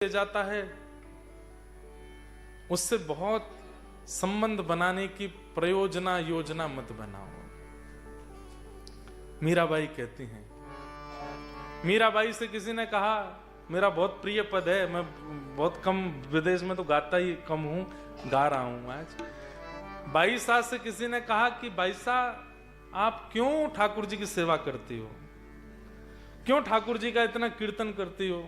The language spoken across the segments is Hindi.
जाता है उससे बहुत संबंध बनाने की प्रयोजना योजना मत बनाओ। मीराबाई कहती हैं, मीराबाई से किसी ने कहा मेरा बहुत प्रिय पद है, मैं बहुत कम विदेश में तो गाता ही कम हूं, गा रहा हूं आज। बाई साहब से किसी ने कहा कि बाई साहब आप क्यों ठाकुर जी की सेवा करती हो, क्यों ठाकुर जी का इतना कीर्तन करती हो,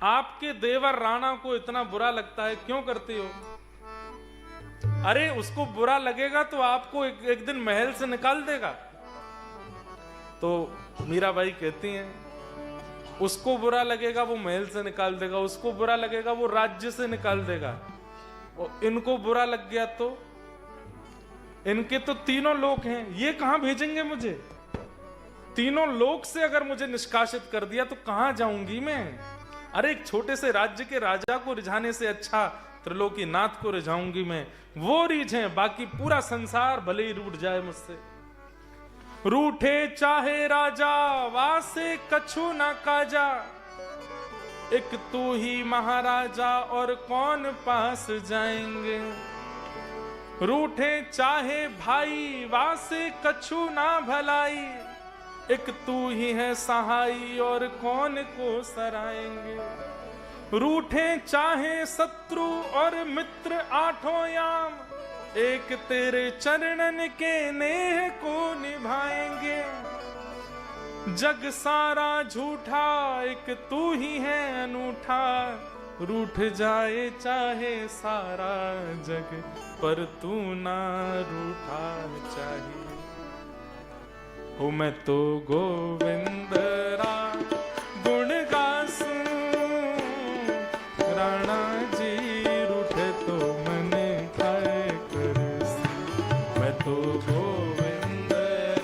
आपके देवर राणा को इतना बुरा लगता है, क्यों करती हो? अरे उसको बुरा लगेगा तो आपको एक दिन महल से निकाल देगा। तो मीराबाई कहती हैं उसको बुरा लगेगा वो महल से निकाल देगा, उसको बुरा लगेगा वो राज्य से निकाल देगा, और इनको बुरा लग गया तो इनके तो तीनों लोक हैं, ये कहां भेजेंगे मुझे? तीनों लोक से अगर मुझे निष्कासित कर दिया तो कहां जाऊंगी मैं? अरे एक छोटे से राज्य के राजा को रिझाने से अच्छा त्रिलोकी नाथ को रिझाऊंगी मैं। वो रिझे, बाकी पूरा संसार भले ही रूठ जाए मुझसे। रूठे चाहे राजा वासे कछु ना काजा, एक तू ही महाराजा और कौन पास जाएंगे। रूठे चाहे भाई वासे कछु ना भलाई, एक तू ही है सहाई और कौन को सराएंगे। रूठे चाहे शत्रु और मित्र आठों याम, एक तेरे चरणन के नेह को निभाएंगे। जग सारा झूठा एक तू ही है अनूठा, रूठ जाए चाहे सारा जग पर तू ना रूठा चाहिए। हो मैं तो गोविंद राम गुण गासूं, राणा जी रूठे तो मन खाए करसी। मैं तो गोविंद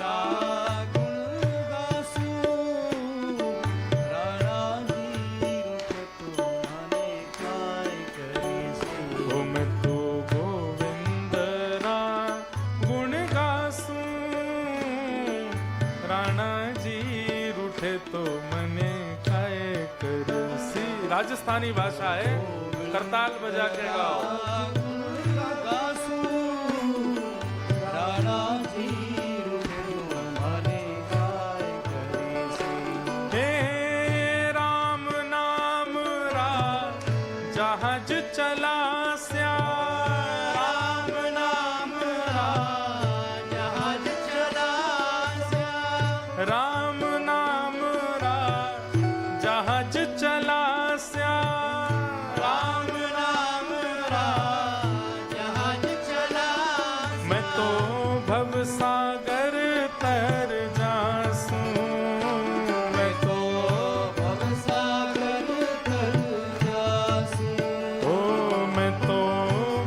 राम गुण गासूं, राणा जी रूठे तो मन खाए करसी। हो मैं तो गोविंद राम गुण गासूं, राणा जी रूठे तो मने खाए करसी। राजस्थानी भाषा है, करताल बजा के गाओ। राणा जी रूठे तो मने खाए करसी। हे राम नाम रा जहाज चला स्या, राम नाम रा जहाज चला स्या, राम नाम रा जहाज चला। मैं तो भव सागर तर जासूं, मैं तो भव सागर तर जासूं। ओ मैं तो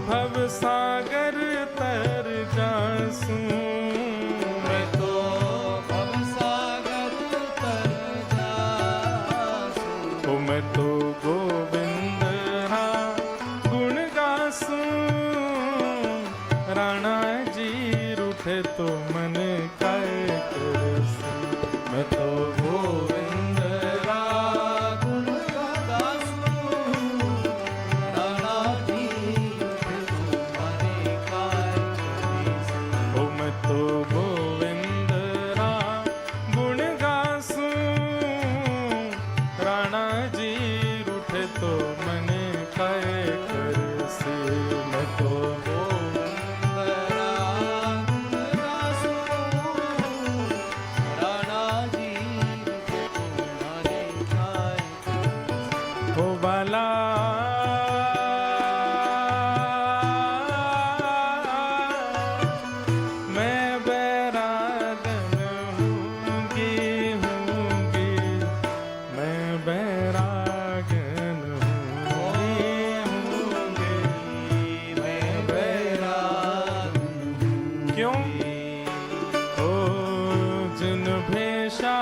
भव सागर तर जासूं, मैं तो गोविंद राम गुण गासूं, राणा जी रूठे तो मन खाए करसी। मैं तो गोविंद राम गुण गासूं, राणा जी रूठे तो मन खाए करसी। ओ मैं तो गोविंद राम गुण गासूं, राणा जी रूठे तो मने खाए करसी। मैं तो गोविंद राम गुण गासूं, राणा जी रूठे तो मने खाए करसी। हो बाला मैं बैरागन हूँगी, मैं बैरागन हूँगी, मैं बैरागन हूँ। क्यों? ओ जिन भेषा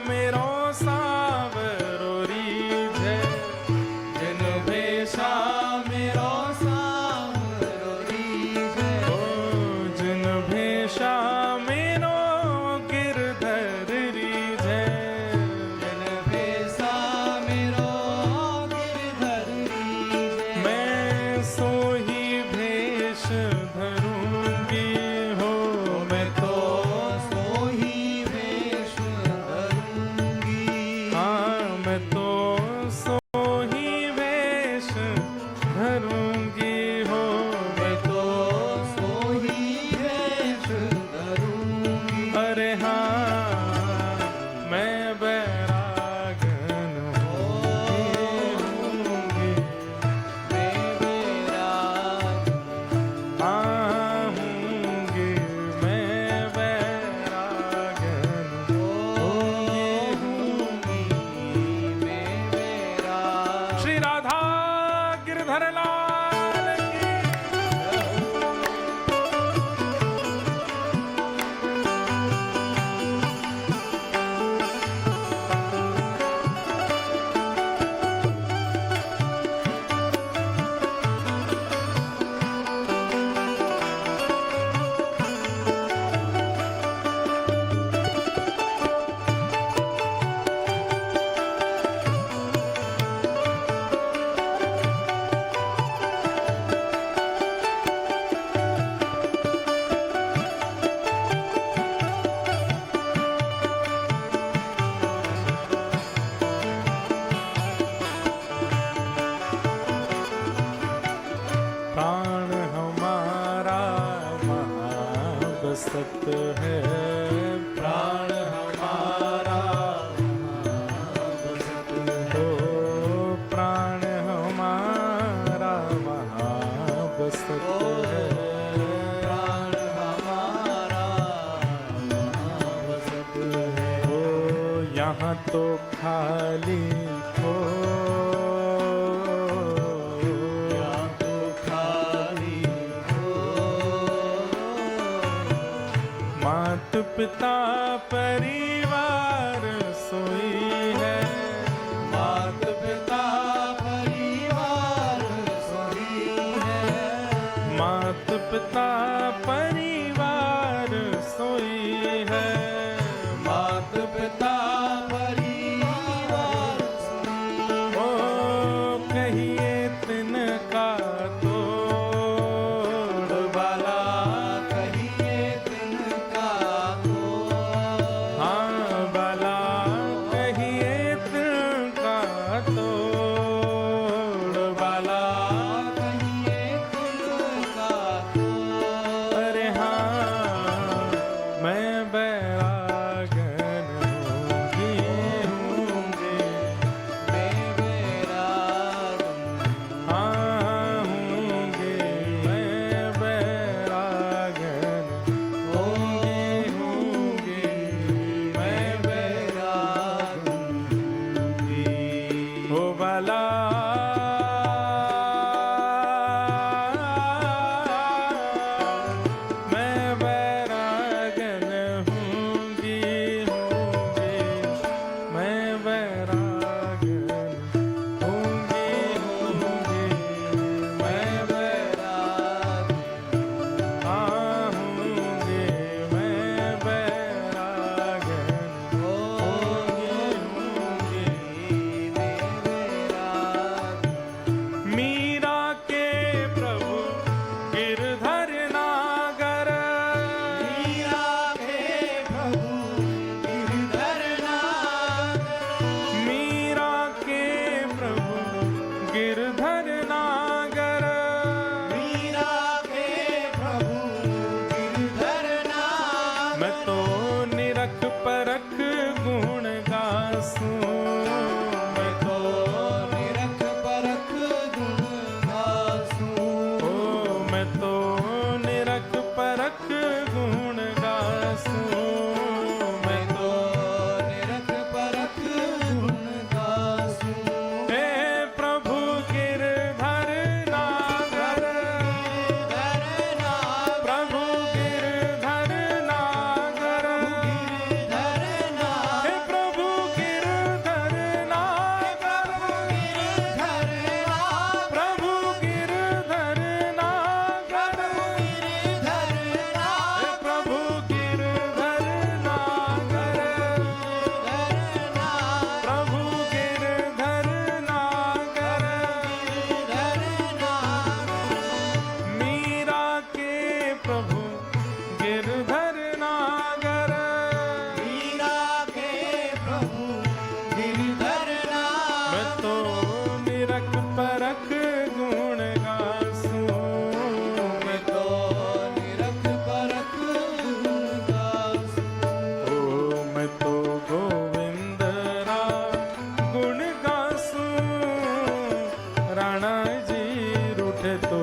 मेरो सावरो रीझे, जिन भेषा श्री राधा गिरधर लाल की। प्राण हमारा महाबसत है, प्राण हमारा महाबसत है, प्राण हमारा महाबसत है, प्राण हमारा महाबसत है। यहाँ तो खाली हो, मात पिता परिवार सोई है, मात पिता परिवार सोई है, मात पिता परिवार सोई है, मात पिता परिवार सोई है। ओ कहिए तिनका तोड़ वाला, कहिए तिनका तोड़ वाला, कहिए तिनका तोड़। अरे हाँ मैं बैरागन होंगी, मैं बैरागन, हाँ होंगे मैं बैरागन होंगे मैं बैरागन हो बाला। मैं बैरागन होंगी मैं बैरागन होंगी मैं बैरागन, हाँ होंगे मैं बैरागन होंगी मैं बैरागन। मीरा के प्रभु गिरधर नागर, मीरा के प्रभु गिरधर नागर, मीरा के प्रभु गिरधर नागर, मीरा के प्रभु गिरधर नागर। मैं तो निरख परख गुण गासूं, मैं तो निरख परख गुण गासूं, ओ मैं तो निरख परख गुण गासूं, मैं तो निरख परख गुण गासूं। हे प्रभु गिरधर नागर, प्रभु गिरधर नागर, हे प्रभु गिरधर नागर, प्रभु गिरधर नागर, हे प्रभु गिरधर नागर, प्रभु गिरधर नागर। मीरा के प्रभु गिरधर नागर, मीरा के प्रभु गिरधर नागर। मैं तो निरख परख गुण गासूं, मैं तो निरख परख गुण गासूं। ओ मैं तो गोविंद रा गुण गासूं, राणा जी रूठे तो